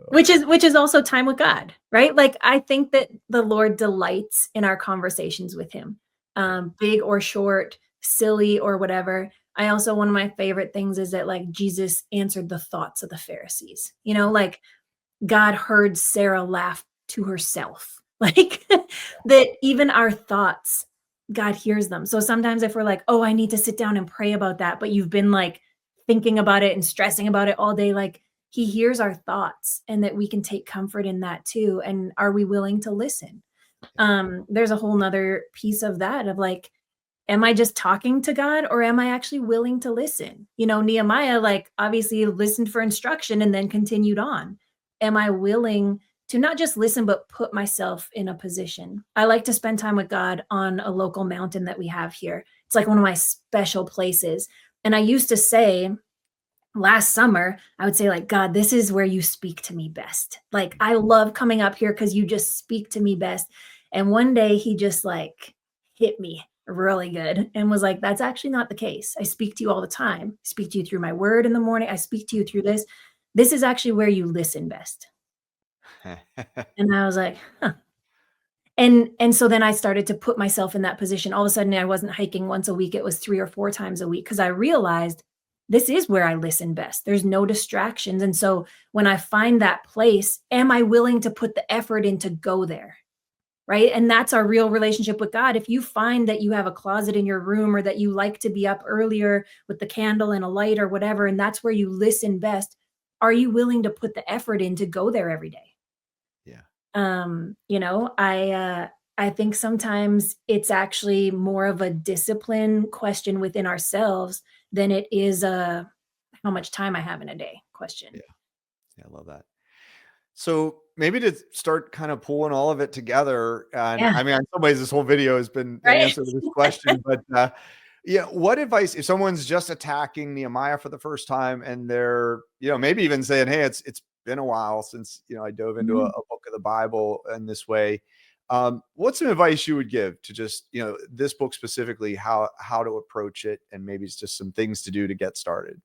Which is also time with God, right? Like, I think that the Lord delights in our conversations with him, yeah. big or short, silly or whatever. I also, one of my favorite things is that, like, Jesus answered the thoughts of the Pharisees. Like, God heard Sarah laugh to herself. Like, that even our thoughts, God hears them. So sometimes if we're like, "Oh, I need to sit down and pray about that," but you've been, like, thinking about it and stressing about it all day, like, he hears our thoughts, and that we can take comfort in that too, and are we willing to listen? There's a whole 'nother piece of that, of like, am I just talking to God, or am I actually willing to listen? Nehemiah, like, obviously listened for instruction and then continued on. Am I willing to not just listen, but put myself in a position? I like to spend time with God on a local mountain that we have here. It's like one of my special places. And I used to say, last summer, I would say, like, God, this is where you speak to me best. Like, I love coming up here because you just speak to me best. And one day he just, like, hit me really good and was like, that's actually not the case. I speak to you all the time. I speak to you through my word in the morning. I speak to you through this. This is actually where you listen best. And I was like, huh. And so then I started to put myself in that position. All of a sudden, I wasn't hiking once a week, it was 3 or 4 times a week, because I realized this is where I listen best. There's no distractions, and so when I find that place, am I willing to put the effort in to go there, right? And that's our real relationship with God. If you find that you have a closet in your room, or that you like to be up earlier with the candle and a light or whatever, and that's where you listen best, are you willing to put the effort in to go there every day? Yeah. I think sometimes it's actually more of a discipline question within ourselves than it is a how much time I have in a day Yeah. question. Yeah. I love that. So maybe to start kind of pulling all of it together, and Yeah, I mean, in some ways, this whole video has been the right? answer to this question. But yeah, what advice if someone's just attacking Nehemiah for the first time, and they're maybe even saying, "Hey, it's been a while since I dove into a, Mhm. a book of the Bible in this way." What's some advice you would give to just this book specifically, how to approach it, and maybe it's just some things to do to get started?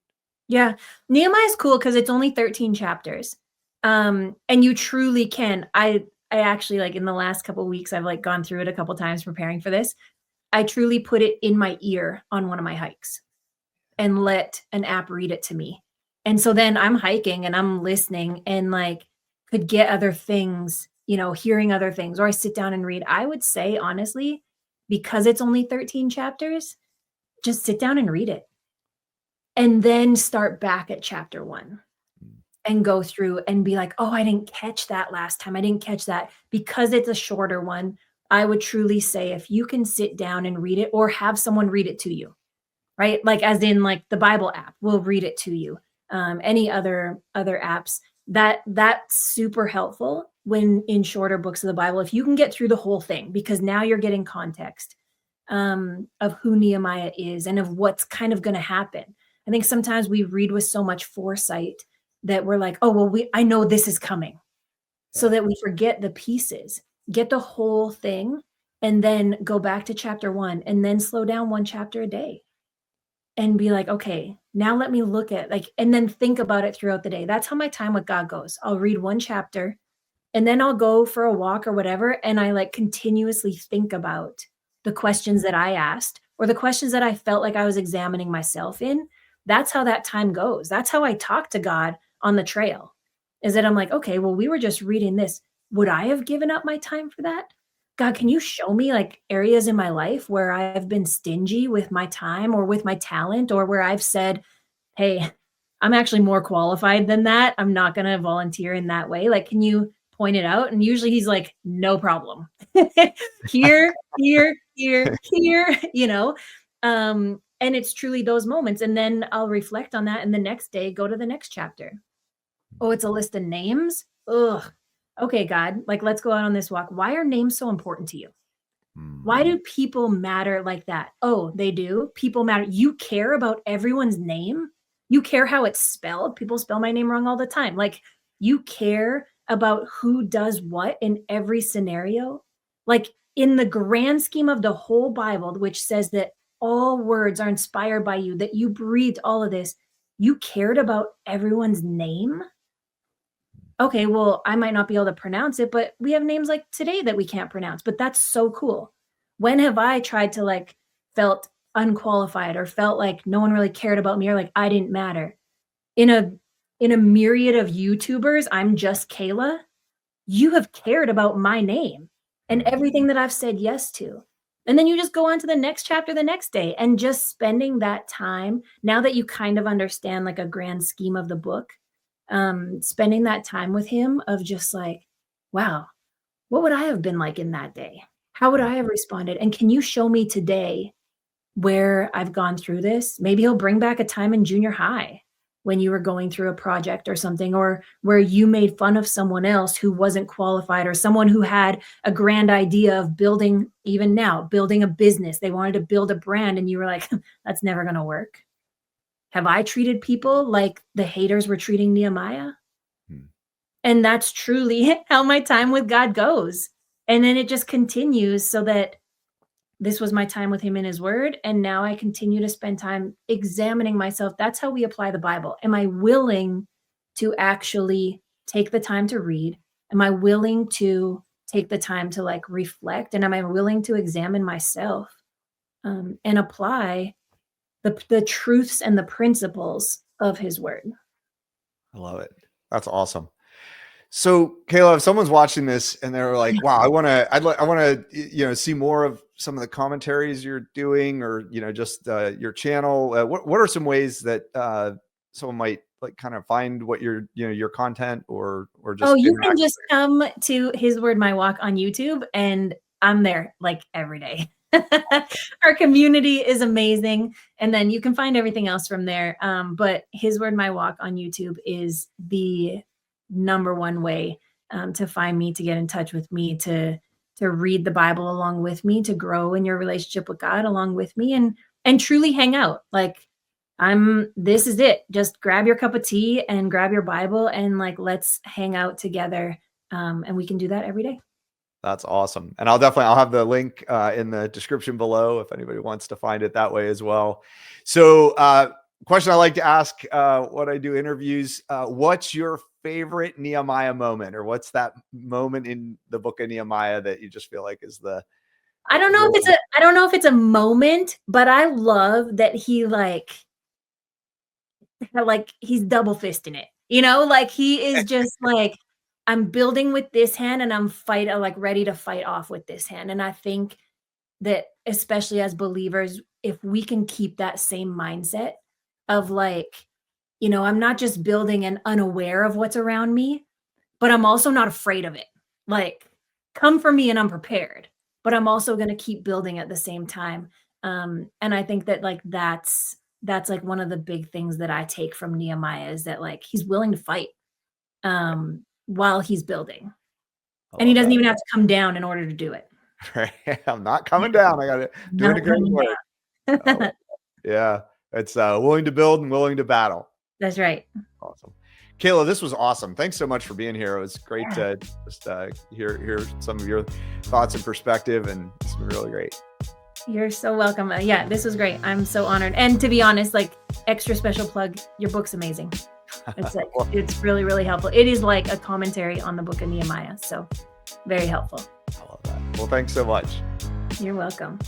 Yeah. Nehemiah is cool because it's only 13 chapters. And you truly can. I actually, like, in the last couple weeks, I've, like, gone through it a couple times preparing for this. I truly put it in my ear on one of my hikes and let an app read it to me. And so then I'm hiking and I'm listening and like could get other things, hearing other things, or I sit down and read. I would say, honestly, because it's only 13 chapters, just sit down and read it and then start back at chapter one and go through and be like, oh, I didn't catch that last time. I didn't catch that because it's a shorter one. I would truly say if you can sit down and read it or have someone read it to you, right? Like as in like the Bible app will read it to you. Any other apps that's super helpful when in shorter books of the Bible, if you can get through the whole thing, because now you're getting context of who Nehemiah is and of what's kind of going to happen. I think sometimes we read with so much foresight that we're like, oh, well, I know this is coming. So that we forget the pieces, get the whole thing, and then go back to chapter one and then slow down one chapter a day and be like, okay, now let me look at and then think about it throughout the day. That's how my time with God goes. I'll read one chapter and then I'll go for a walk or whatever. And I like continuously think about the questions that I asked or the questions that I felt like I was examining myself in. That's how that time goes. That's how I talk to God on the trail, is that I'm like, okay, well, we were just reading this. Would I have given up my time for that? God, can you show me like areas in my life where I've been stingy with my time or with my talent, or where I've said, hey, I'm actually more qualified than that. I'm not going to volunteer in that way. Like, can you point it out? And usually he's like, no problem. Here, here, here, here, and it's truly those moments. And then I'll reflect on that. And the next day, go to the next chapter. Oh, it's a list of names. Ugh. Okay, God, like, let's go out on this walk. Why are names so important to you? Why do people matter like that? Oh, they do. People matter. You care about everyone's name. You care how it's spelled. People spell my name wrong all the time. Like, you care about who does what in every scenario. Like, in the grand scheme of the whole Bible, which says that all words are inspired by you, that you breathed all of this, you cared about everyone's name. Okay, well, I might not be able to pronounce it, but we have names like today that we can't pronounce, but that's so cool. When have I tried to like felt unqualified or felt like no one really cared about me or like I didn't matter? In a myriad of YouTubers, I'm just Kaela. You have cared about my name and everything that I've said yes to. And then you just go on to the next chapter the next day, and just spending that time, now that you kind of understand like a grand scheme of the book, spending that time with him of just like, wow, what would I have been like in that day? How would I have responded? And can you show me today where I've gone through this? Maybe he'll bring back a time in junior high when you were going through a project or something, or where you made fun of someone else who wasn't qualified, or someone who had a grand idea of building, even now, building a business. They wanted to build a brand, and you were like, that's never going to work. Have I treated people like the haters were treating Nehemiah? And that's truly how my time with God goes. And then it just continues, so that this was my time with him in his word. And now I continue to spend time examining myself. That's how we apply the Bible. Am I willing to actually take the time to read? Am I willing to take the time to like reflect? And am I willing to examine myself and apply the truths and the principles of his word? I love it. That's awesome. So, Kaela, if someone's watching this and they're like, "Wow, I want to, see more of some of the commentaries you're doing, or just your channel," what are some ways that someone might like kind of find what your content, or Oh, just you can interact? just come to His Word My Walk on YouTube, and I'm there like every day. Our community is amazing, and then you can find everything else from there. But His Word My Walk on YouTube is the number one way to find me, to get in touch with me, to read the Bible along with me, to grow in your relationship with God along with me, and truly hang out. Like, this is it. Just grab your cup of tea and grab your Bible, and like, let's hang out together. And we can do that every day. That's awesome. And I'll have the link in the description below if anybody wants to find it that way as well. So, question I like to ask when I do interviews, what's your favorite Nehemiah moment, or what's that moment in the book of Nehemiah that you just feel like is the I don't know if it's a moment, but I love that he like like he's double fisting it, you know, like he is just like, I'm building with this hand and like ready to fight off with this hand. And I think that especially as believers, if we can keep that same mindset of like, I'm not just building and unaware of what's around me, but I'm also not afraid of it. Like, come for me and I'm prepared, but I'm also going to keep building at the same time. And I think that like that's like one of the big things that I take from Nehemiah is that like he's willing to fight while he's building, I and he love doesn't that. even have to come down in order to do it. Right? I'm not coming down. I got to doing Not a great coming work. I love down. that. Yeah. It's willing to build and willing to battle. That's right. Awesome. Kaela, this was awesome. Thanks so much for being here. It was great Yeah. to just hear some of your thoughts and perspective, and it's been really great. You're so welcome. Yeah, this was great. I'm so honored. And to be honest, like extra special plug, your book's amazing. It's like, Well, it's really, really helpful. It is like a commentary on the book of Nehemiah. So very helpful. I love that. Well, thanks so much. You're welcome.